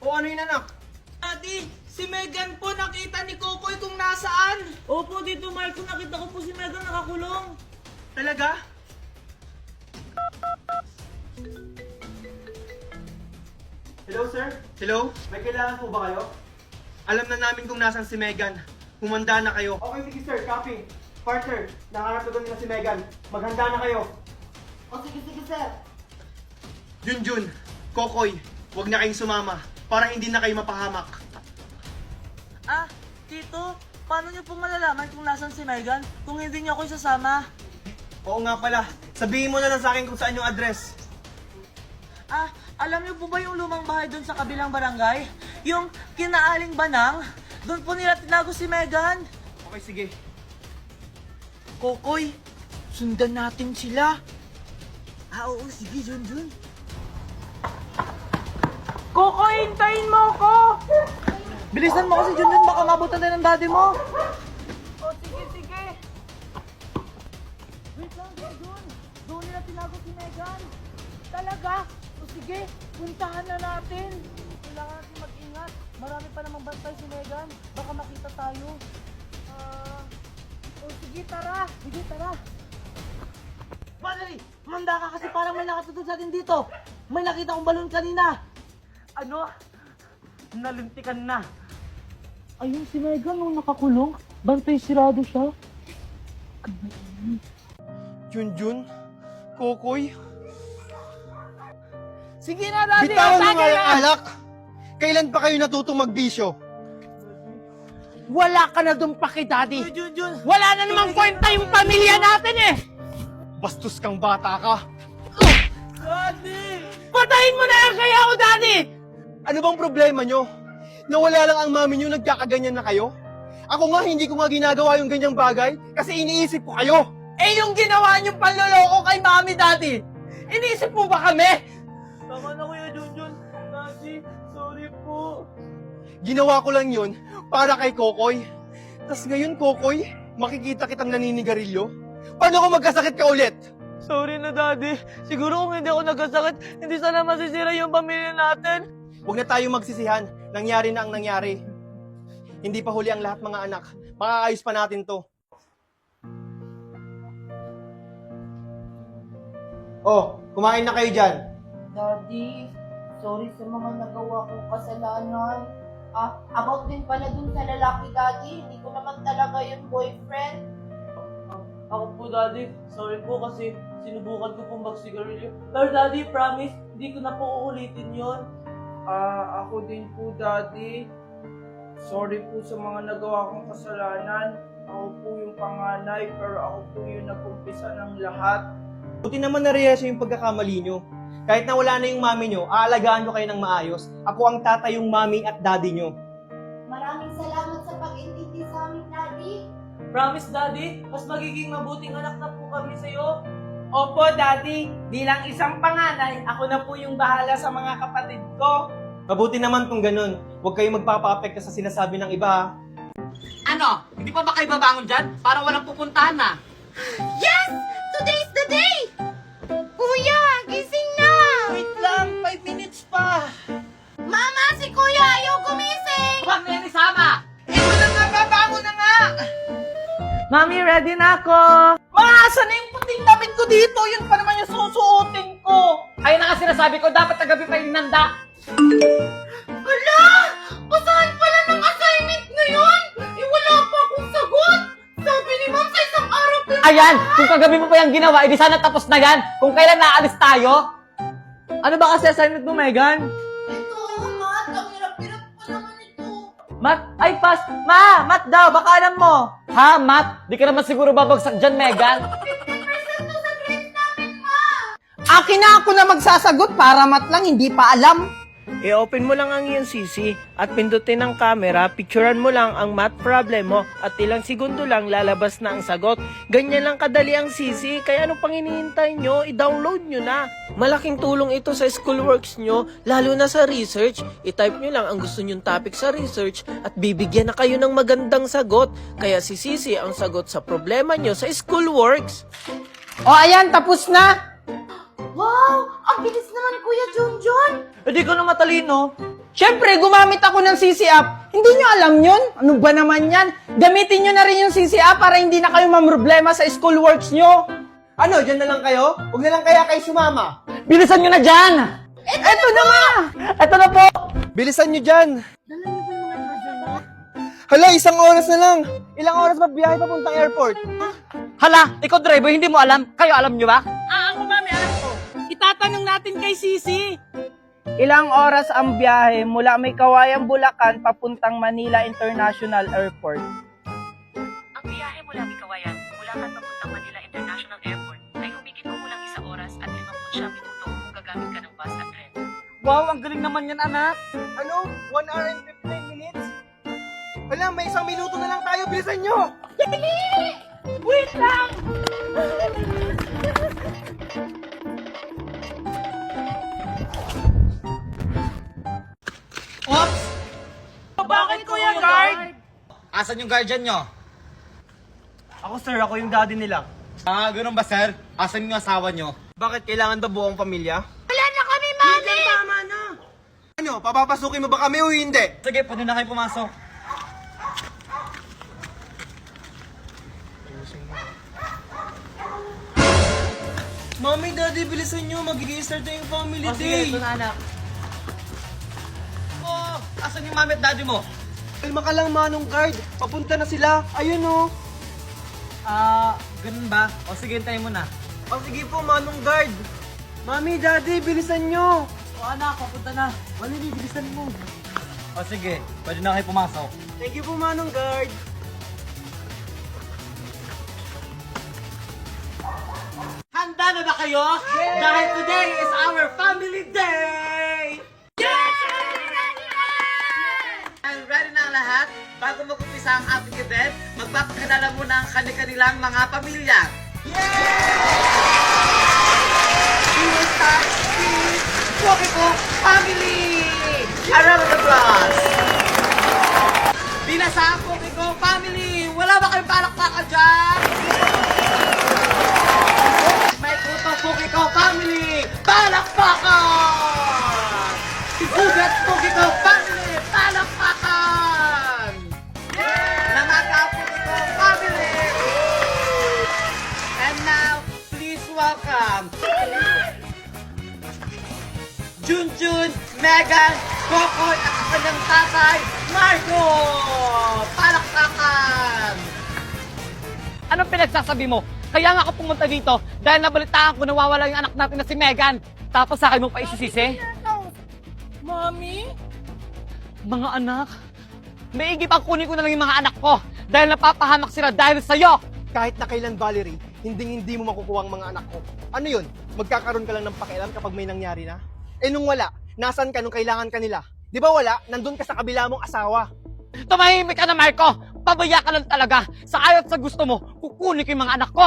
O ano yun, anak? Daddy, si Megan po nakita ni Kokoy kung nasaan. Opo, Tito Marco, nakita ko po si Megan nakakulong. Talaga? Hello, sir? Hello? May kailangan po ba kayo? Alam na namin kung nasan si Megan. Humanda na kayo. Okay, sige sir. Copy. Partner, nakakatugon nila si Megan. Maghanda na kayo. O sige, sir. Junjun, Kokoy, huwag na kayong sumama para hindi na kayo mapahamak. Ah, Tito, paano niyo po malalaman kung nasan si Megan kung hindi niyo ako isasama? Oo nga pala. Sabihin mo na lang sa akin kung saan yung address. Ah, alam niyo po ba yung lumang bahay doon sa kabilang barangay? Yung kinaaling banang? Doon po nila tinago si Megan. Okay, sige. Kokoy, sundan natin sila. Ah, oo, sige, Junjun. Kokoy, hintayin mo ako! Bilisan mo kasi, Junjun, baka mabutan tayo ng daddy mo. Oh, sige, sige. Wait lang, Junjun. Doon nila tinago si Megan. Talaga? O sige, puntahan na natin. Kailangan natin mag-ingat. Marami pa namang bantay si Megan. Baka makita tayo. Sige, tara. Sige, tara. Valerie, manda ka kasi parang may nakatutod sa atin dito. May nakita kong balon kanina. Ano? Nalintikan na. Ayun si Megan nung nakakulong. Bantay sirado siya. Junjun, Kokoy, Sige na, Daddy. bitawan mo atake nga yung na! alak. Kailan pa kayo natutong magbisyo? Wala ka na doon paki, Daddy. Uy, Junjun. Wala na namang kwenta yung pamilya natin eh. Bastos kang bata ka. Daddy! Patayin mo na lang kaya ako, Daddy. Ano bang problema nyo? Nawala lang ang mami nyo, nagkakaganyan na kayo? Ako nga, hindi ko nga ginagawa yung ganyang bagay kasi iniisip ko kayo. Eh yung ginawa niyong panloloko kay Mami, Daddy. Iniisip mo ba kami? Tama na, Kuya Junjun. Daddy, sorry po. Ginawa ko lang yun para kay Kokoy. Tas ngayon, Kokoy, makikita kitang naninigarilyo. Paano kung magkasakit ka ulit? Sorry na, Daddy. Siguro kung hindi ako nagkasakit, hindi sana masisira yung pamilya natin. Huwag na tayong magsisihan. Nangyari na ang nangyari. Hindi pa huli ang lahat, mga anak. Makakaayos pa natin to. Oh, kumain na kayo dyan. Daddy, sorry sa mga nagawa kong kasalanan. About din pala dun sa lalaki, Daddy. Hindi ko naman talaga yung boyfriend. Ako po, Daddy. Sorry po kasi sinubukan ko pong magsigarilyo. Pero Daddy, promise, hindi ko na po uulitin yon. Ako din po, Daddy. Sorry po sa mga nagawa kong kasalanan. Ako po yung panganay, pero ako po yung nag-umpisa ng lahat. Buti naman na-realize yung pagkakamali nyo. Kahit na wala na yung mami nyo, aalagaan ko kayo ng maayos. Ako ang tatayong mami at daddy nyo. Maraming salamat sa pag-intindi sa amin, Daddy. Promise, Daddy, mas magiging mabuting anak na po kami sa'yo. Opo, Daddy. Bilang isang panganay, ako na po yung bahala sa mga kapatid ko. Mabuti naman kung ganun. Huwag kayong magpapa-apekto sa sinasabi ng iba, ha? Ano? Hindi pa ba kayo babangon dyan? Para walang pupuntahan na. Yes! Today's the day! Kuya, gising na! Wait lang, 5 minutes pa. Mama, si Kuya ayaw gumising! Huwag na yan isama! Ito na nga, babangon na nga! Mami, ready na ako. Maaasa na yung puting damit ko dito. Yun pa naman yung susuotin ko. Ayun na nga sinasabi ko, dapat kagabi pa yung nanda. Hala! Basahin pala ng assignment ngayon! Wala pa akong sagot! Sabi ni Ma'am sa isang araw pa yung... Ayan, kung kagabi mo pa yung ginawa, edi sana tapos na yan. Kung kailan naalis tayo. Ano ba kasi assignment mo, Megan? Ito, Matt, ang hirap-hirap pa naman ito. Math? Ay, pass. Ma, math daw, baka alam mo. Ha, Matt? Di ka naman siguro babagsak dyan, Megan. 50% to sa grades namin, Ma! Akin na ako na magsasagot para mat lang hindi pa alam. I-open mo lang ang iyong CC at pindutin ang camera, picturean mo lang ang math problem mo at ilang segundo lang lalabas na ang sagot. Ganyan lang kadali ang CC, kaya ano pang hinihintay nyo? I-download nyo na. Malaking tulong ito sa schoolworks nyo, lalo na sa research. I-type nyo lang ang gusto nyong topic sa research at bibigyan na kayo ng magandang sagot. Kaya si CC ang sagot sa problema nyo sa schoolworks. O ayan, tapos na. Wow! Ang bilis naman, Kuya Junjun! Hindi ko na matalino. Siyempre, gumamit ako ng CC app. Hindi nyo alam yun? Ano ba naman yan? Gamitin nyo na rin yung CC app para hindi na kayo mamroblema sa school works nyo. Ano, dyan na lang kayo? Huwag na lang kaya kayo sumama. Bilisan nyo na dyan! Eto na ma! Eto na po! Bilisan nyo dyan. Hala, 1 oras na lang. Ilang oras ba biyahe papuntang airport? Hala, ikaw driver, hindi mo alam. Kayo alam nyo ba? Ako mami, alam ko. Itatanong natin kay Sisi. Ilang oras ang biyahe mula May Kawayan, Bulacan papuntang Manila International Airport? Ang biyahe mula Kawayan, Bulacan papuntang Manila International Airport ay humigit kumulang 1 oras at 59 minuto kung gagamit ka ng bus at tren. Wow, ang galing naman yan, anak. Ano? 1 hour and 15 minutes? Hala, may 1 minuto na lang tayo. Bilisan nyo! Wait lang! Oops! Bakit kuya guard? Asan yung guardian nyo? Ako sir, ako yung daddy nila. Ah, ganun ba, sir? Asan yung asawa nyo? Bakit kailangan ba buong pamilya? Wala na kami, mami! Tama na! Ano, papapasukin mo ba kami o hindi? Sige, pwede na kayo pumasok. Mami, daddy, bilisan nyo. Magiging-start na yung family day. Sige, ito na, anak. Oh, asan yung mami at daddy mo? Kalma ka lang, Manong Guard. Papunta na sila. Ayun o. Ganun ba? O sige, hintayin mo na. O sige po, Manong Guard. Mami, daddy, bilisan nyo. O anak, papunta na. Mami, bilisan mo. O sige, pwede na kayo pumasok. Thank you po, Manong Guard. Handa na ba kayo? Dahil today is our family day! And ready na ang lahat? Bago mag-umpisa ang ating event, magpapakilala muna ang kanilang mga pamilya. We will start with Pokiko Family! A round of applause! Binasa ang Pokiko Family! Wala ba kayong palakpakan dyan? May kuto Pokiko Family! Palakpakan! Igugat Pokiko Family! Palakpakan! Namaka Pokiko Family! And now, please welcome Junjun, Megan, Kokoy at ang kanyang tatay, Marco! Palakpakan! Anong pinagsasabi mo? Kaya nga ako pumunta dito dahil nabalitaan ko nawawala yung anak natin na si Megan. Tapos sa akin mo pa isisisi? Mami? Mga anak, maigi pang kunin ko na lang yung mga anak ko dahil napapahamak sila dahil sa'yo. Kahit na kailan, Valerie, hindi mo makukuha ang mga anak ko. Ano yun? Magkakaroon ka lang ng pakialam kapag may nangyari na? Eh nung wala, nasan ka nung kailangan ka nila? Di ba wala? Nandun ka sa kabila mong asawa. Tumahimik ka na, Marco! Pabaya ka lang talaga! Sa ayaw at sa gusto mo, kukunin ko yung mga anak ko!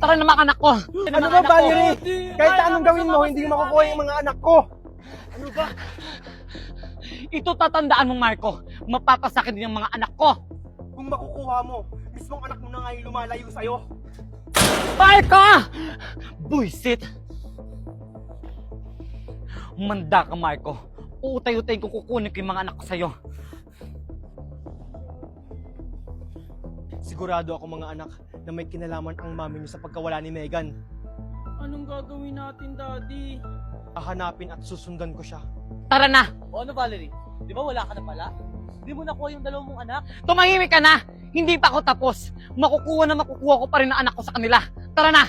Tara na mga anak ko! Ano ba, Valerie? Kahit anong gawin mo, hindi mo makukuha yung mga anak ko. Ano ba? Ito tatandaan mo, Marco. Mapapasakit din yung mga anak ko. Kung makukuha mo, mismong anak mo na nga yung lumalayo sa'yo. Marco! Buisit! Manda ka, Marco. Uutay-utay ko kukunin ko yung mga anak ko sa'yo. Sigurado ako mga anak na may kinalaman ang mami niyo sa pagkawala ni Megan. Anong gagawin natin, Daddy? Hahanapin at susundan ko siya. Tara na! O ano Valerie? Di ba wala ka na pala? Di mo nakuha yung 2 mong anak? Tumahimik ka na! Hindi pa ako tapos. Makukuha ko pa rin ang anak ko sa kanila. Tara na!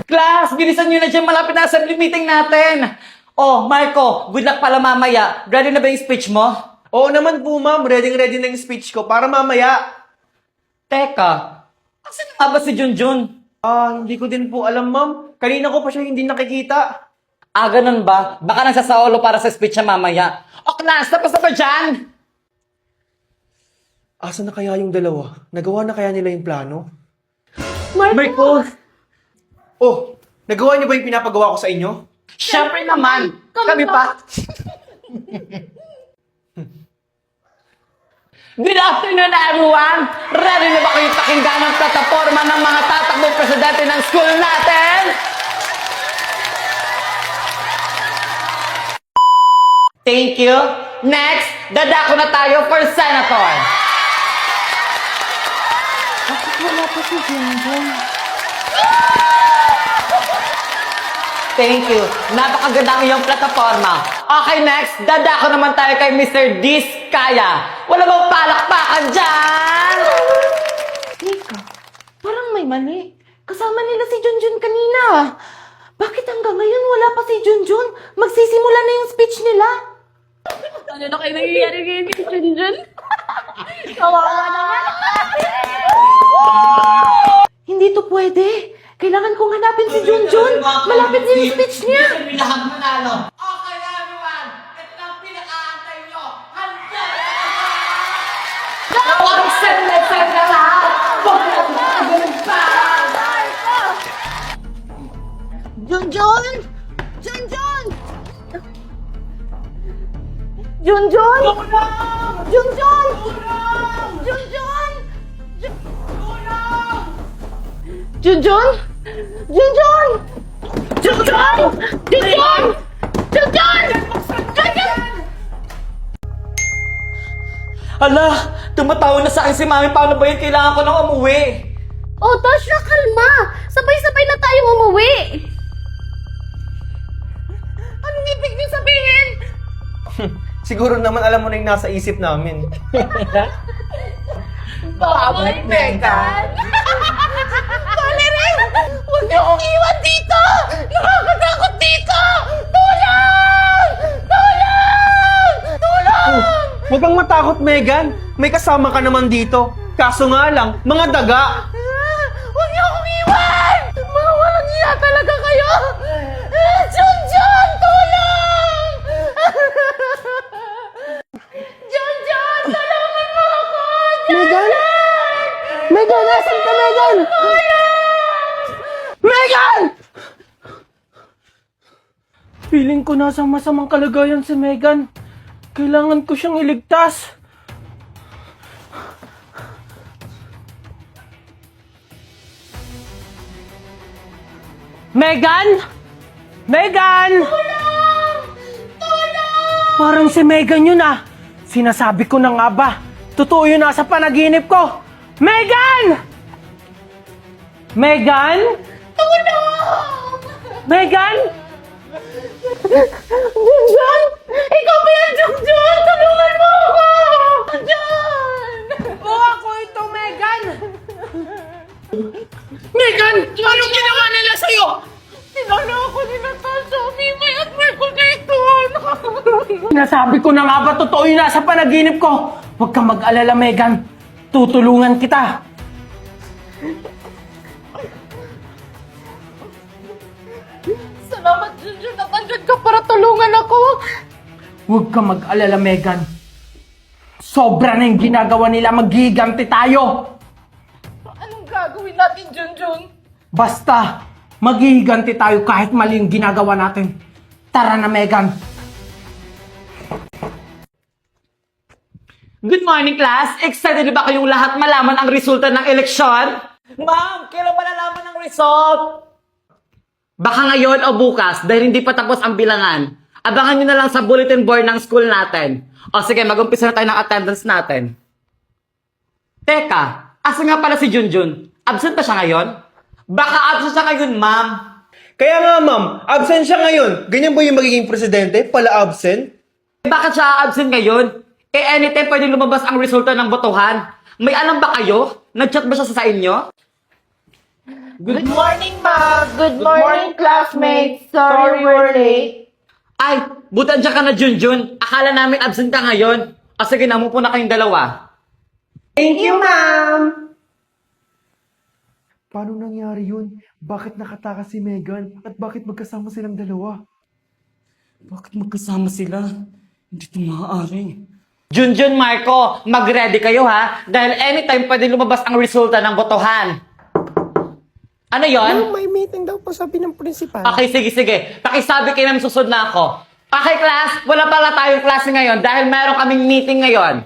Class! Bilisan nyo na dyan. Malapit na assembly meeting natin. Oh, Marco, good luck pala mamaya. Ready na ba yung speech mo? Oo naman po, ma'am. Ready na yung speech ko para mamaya. Teka, asan nga ba si Junjun? Hindi ko din po alam, ma'am. Kanina ko pa siya hindi nakikita. Ah, ganun ba? Baka nasa Saolo para sa speech niya mamaya. O class, tapos na ba dyan? Asa na kaya yung dalawa? Nagawa na kaya nila yung plano? Marco! Oh, nagawa niyo ba yung pinapagawa ko sa inyo? Siyempre naman! Kami pa! Good afternoon, everyone! Ready na ba kayo pakinggan ang plataforma ng mga tatakbong presidente ng school natin? Thank you. Next, dadako na tayo for senator. Bakit wala pa si Junjun? Thank you. Napakaganda ang iyong plataforma. Okay, next, dadako naman tayo kay Mr. Diskaya. Wala bang palakpakan dyan? Teka, parang may mali. Kasama nila si Junjun kanina. Bakit hanggang ngayon wala pa si Junjun? Magsisimula na yung speech nila. Ano na kayo nangyayari ngayon kay Junjun? Kawawa naman. Hindi to pwede. Kailangan kong hanapin si Junjun. Malapit na yung speech niya. Lahat manalo. Okay, everyone. Ito na ang pinakaantay nyo. Handa na! Huwag send na lahat. Huwag na magagawin pa. Junjun! Junjun! Junjun! Junjun! Junjun! Junjun! Junjun! Junjun! Junjun! Junjun! Junjun! Hala, tumatawa na sa akin si Mami. Paano ba yun? Kailangan ko nang umuwi. Oh, Tasha, kalma! Sabay-sabay na tayong umuwi! Anong ibig niyo sabihin? Siguro naman alam mo na yung nasa isip namin. Babalik, Megan! Valerie! Huwag niyo akong iwan dito! Nakakatakot dito! Tulong! Tulong! Tulong! Huwag kang matakot, Megan. May kasama ka naman dito. Kaso nga lang, mga daga. Huwag niyo akong iwan! Mga walang iya talaga kayo! Junjun! Tulong! Junjun! Tulungan mo ako! Megan? Megan, nasan ka, Megan? Megan! Feeling ko nasa masamang kalagayan si Megan. Kailangan ko siyang iligtas. Megan! Megan! Parang si Megan yun ah. Sinasabi ko na nga ba. Totoo yun nasa panaginip ko. Megan! Megan? Tulong! Megan? Junjun! Ikaw ba yan, Junjun? Tulungan mo ako! Junjun! Oo, ako ito, Megan! Megan! Anong ginawa nila sa'yo? Sinala ako nila Tasha, Mimay at Michael Dayton! Nasabi ko na nga ba totoo yun nasa panaginip ko? Huwag kang mag-alala, Megan. Tutulungan kita. Salamat, Junjun, at andyan ka para tulungan ako. Huwag kang mag-alala, Megan. Sobra na yung ginagawa nila, maghihiganti tayo. Anong gagawin natin, Junjun? Basta, maghihiganti tayo kahit mali yung ginagawa natin. Tara na, Megan. Good morning, class! Excited na ba kayong lahat malaman ang resulta ng eleksyon? Ma'am, kailan malalaman ang result? Baka ngayon o bukas dahil hindi pa tapos ang bilangan. Abangan nyo na lang sa bulletin board ng school natin. O sige, mag-umpisa na tayo ng attendance natin. Teka, asa nga pala si Junjun? Absent pa siya ngayon? Baka absent siya ngayon, ma'am. Kaya nga, ma'am, absent siya ngayon. Ganyan ba yung magiging presidente? Pala absent? Bakit siya absent ngayon? Anytime pwede lumabas ang resulta ng botohan. May alam ba kayo? Nag-chat ba siya sa inyo? Good morning, ma'am! Good morning, classmates! Sorry we're late. Ay, buti andyan ka na, Junjun. Akala namin absent ka ngayon. O sige, namupo na kayong dalawa. Thank you, ma'am. Paano nangyari yun? Bakit nakatakas si Megan? At bakit magkasama silang dalawa? Bakit magkasama sila? Hindi ito maaari. Junjun, Marco, mag-ready kayo ha? Dahil anytime pwede lumabas ang resulta ng botohan. Ano yon? May meeting daw po sabi ng principal. Okay, sige. Pakisabi kayo na susunod na ako. Okay, class, wala pala tayong klase ngayon dahil meron kaming meeting ngayon.